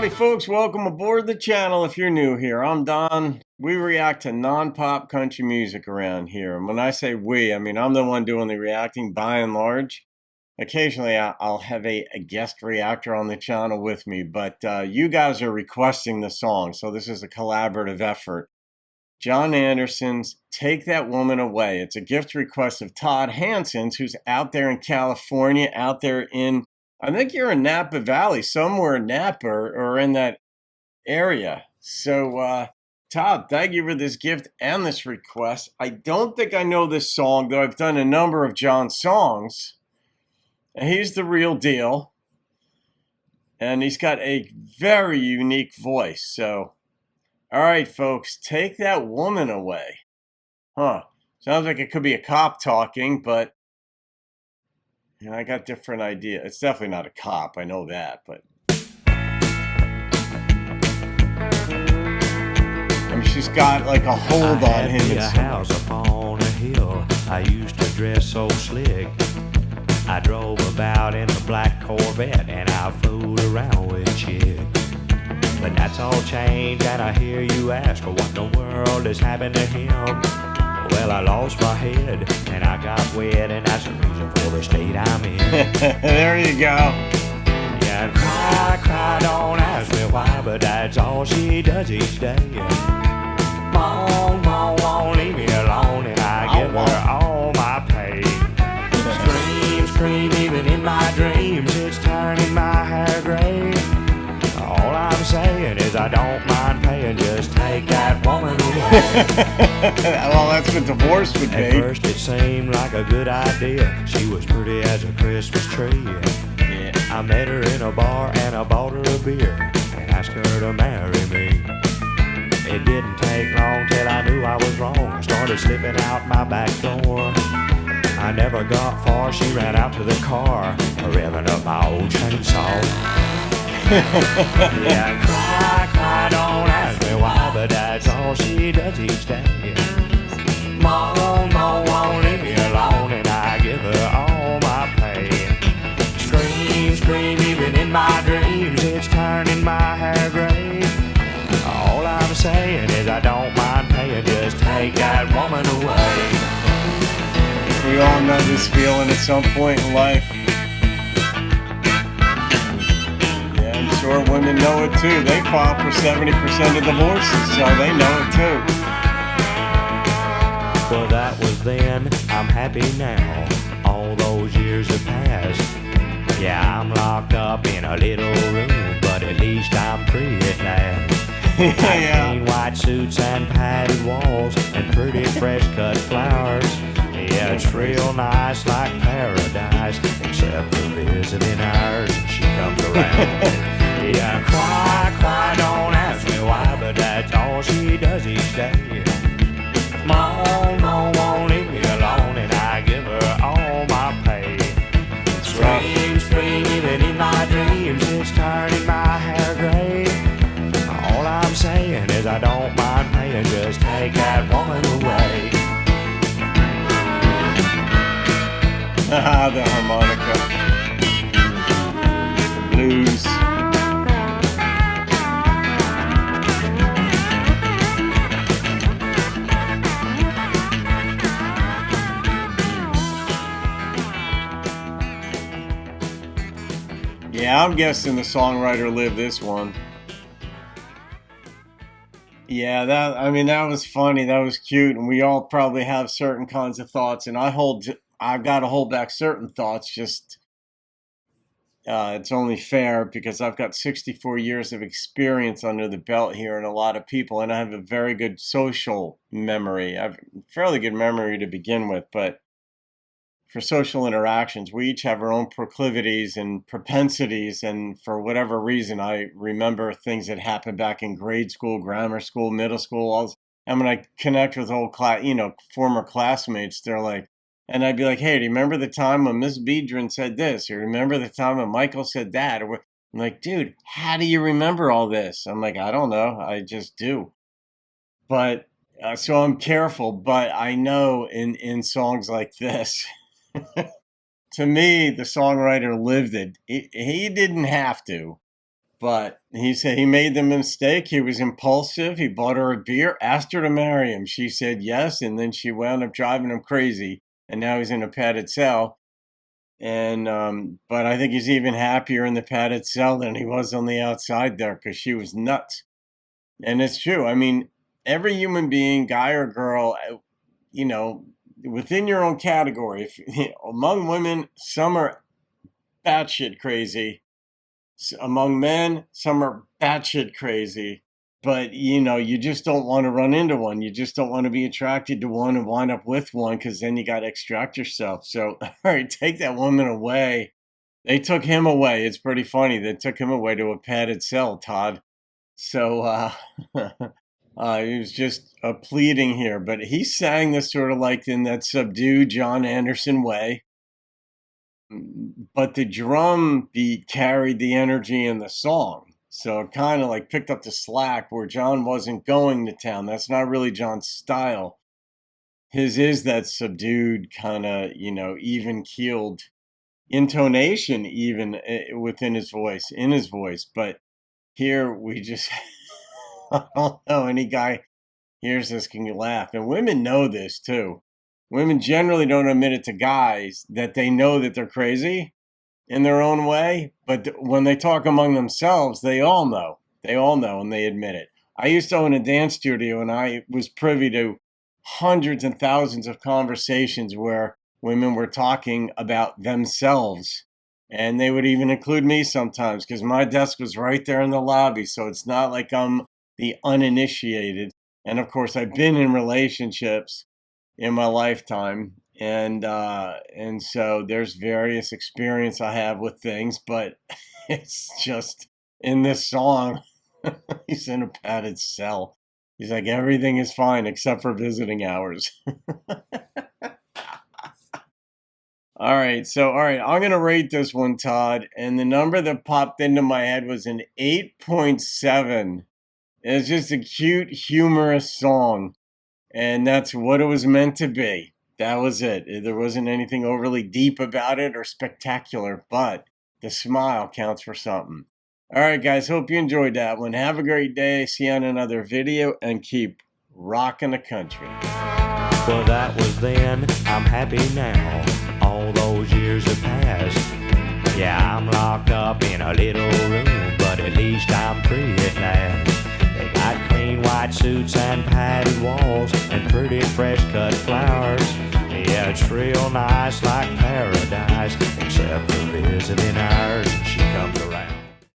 Howdy folks, welcome aboard the channel if you're new here. I'm Don. We react to non-pop country music around here. And when I say we, I mean I'm the one doing the reacting by and large. Occasionally I'll have a guest reactor on the channel with me, but you guys are requesting the song, so this is a collaborative effort. John Anderson's Take That Woman Away. It's a gift request of Todd Hanson, who's out there in California, out there in, I think you're in Napa Valley, somewhere in Napa or in that area. So, Todd, thank you for this gift and this request. I don't think I know this song, though I've done a number of John's songs. And he's the real deal. And he's got a very unique voice. So, all right, folks, Take That Woman Away. Huh. Sounds like it could be a cop talking, but you know, I got different ideas. It's definitely not a cop, I know that, but I mean, she's got like a hold on him. A house upon a hill. I used to dress so slick. I drove about in a black Corvette and I fooled around with chicks. But that's all changed, and I hear you ask, what in the world has happened to him? Well, I lost my head, and I got wet, and that's the reason for the state I'm in. There you go. Yeah, cry, don't ask me why, but that's all she does each day. Mom, won't leave me alone, and I give her all my pay. Scream, even in my dreams, it's turning my hair gray. All I'm saying is I don't mind paying, just take that woman away. Well, that's what divorce would be. At first it seemed like a good idea. She was pretty as a Christmas tree. Yeah. I met her in a bar and I bought her a beer and asked her to marry me. It didn't take long till I knew I was wrong. I started slipping out my back door. I never got far, she ran out to the car, revving up my old chainsaw. Yeah, cry, don't ask me why, but that's all she does each day. Mom won't leave me alone, and I give her all my pay. Scream, even in my dreams, it's turning my hair gray. All I'm saying is I don't mind paying, just take that woman away. We all know this feeling at some point in life. Sure, women know it too. They file for 70% of divorces, so they know it too. Well, that was then, I'm happy now. All those years have passed. Yeah, I'm locked up in a little room, but at least I'm free at last. Yeah. Clean white suits and padded walls and pretty fresh cut flowers. Yeah, it's real nice, like paradise, except for visiting hours, and she comes around. Yeah, cry, don't ask me why, but that's all she does each day. Mom won't leave me alone, and I give her all my pay. Scream, even in my dreams, it's turning my hair gray. All I'm saying is I don't mind paying, just take that woman away. The harmonica, the blues. Yeah, I'm guessing the songwriter lived this one. Yeah, that was funny. That was cute, and we all probably have certain kinds of thoughts, and I've got to hold back certain thoughts. Just it's only fair because I've got 64 years of experience under the belt here, and a lot of people, and I have a very good social memory. I have a fairly good memory to begin with, but for social interactions, we each have our own proclivities and propensities, and for whatever reason, I remember things that happened back in grade school, grammar school, middle school. And when I connect with old former classmates, they're like, and I'd be like, hey, do you remember the time when Miss Beedrin said this? Or remember the time when Michael said that? Or I'm like, dude, how do you remember all this? I'm like, I don't know. I just do. But so I'm careful, but I know in songs like this, to me, the songwriter lived it. He didn't have to, But he said he made the mistake. He was impulsive. He bought her a beer, asked her to marry him. She said yes, and then she wound up driving him crazy. And now he's in a padded cell. And but I think he's even happier in the padded cell than he was on the outside there, because she was nuts. And it's true. I mean, every human being, guy or girl, you know, within your own category, among women, some are batshit crazy. Among men, some are batshit crazy. But, you just don't want to run into one. You just don't want to be attracted to one and wind up with one, because then you got to extract yourself. So, all right, take that woman away. They took him away. It's pretty funny. They took him away to a padded cell, Todd. So he was just pleading here. But he sang this sort of like in that subdued John Anderson way. But the drum beat carried the energy in the song. So it kind of like picked up the slack where John wasn't going to town. That's not really John's style. His is that subdued kind of, even keeled intonation, even within his voice, in his voice. But here we just, I don't know, any guy hears this can laugh. And women know this too. Women generally don't admit it to guys that they know that they're crazy in their own way, but when they talk among themselves, they all know. They all know, and they admit it. I used to own a dance studio, and I was privy to hundreds and thousands of conversations where women were talking about themselves, and they would even include me sometimes, because my desk was right there in the lobby, so it's not like I'm the uninitiated. And of course, I've been in relationships in my lifetime, and so there's various experience I have with things, but it's just in this song, he's in a padded cell. He's like, everything is fine except for visiting hours. All right, I'm gonna rate this one, Todd, and the number that popped into my head was an 8.7. It's just a cute, humorous song, and that's what it was meant to be. That was it. There wasn't anything overly deep about it or spectacular, but the smile counts for something. All right, guys, hope you enjoyed that one. Have a great day. See you on another video, and keep rocking the country. Well, that was then, I'm happy now. All those years have passed. Yeah, I'm locked up in a little room, but at least I'm free at last. They got clean white suits and padded walls and pretty fresh cut flowers. Yeah, it's real nice, like paradise, except for visiting hours.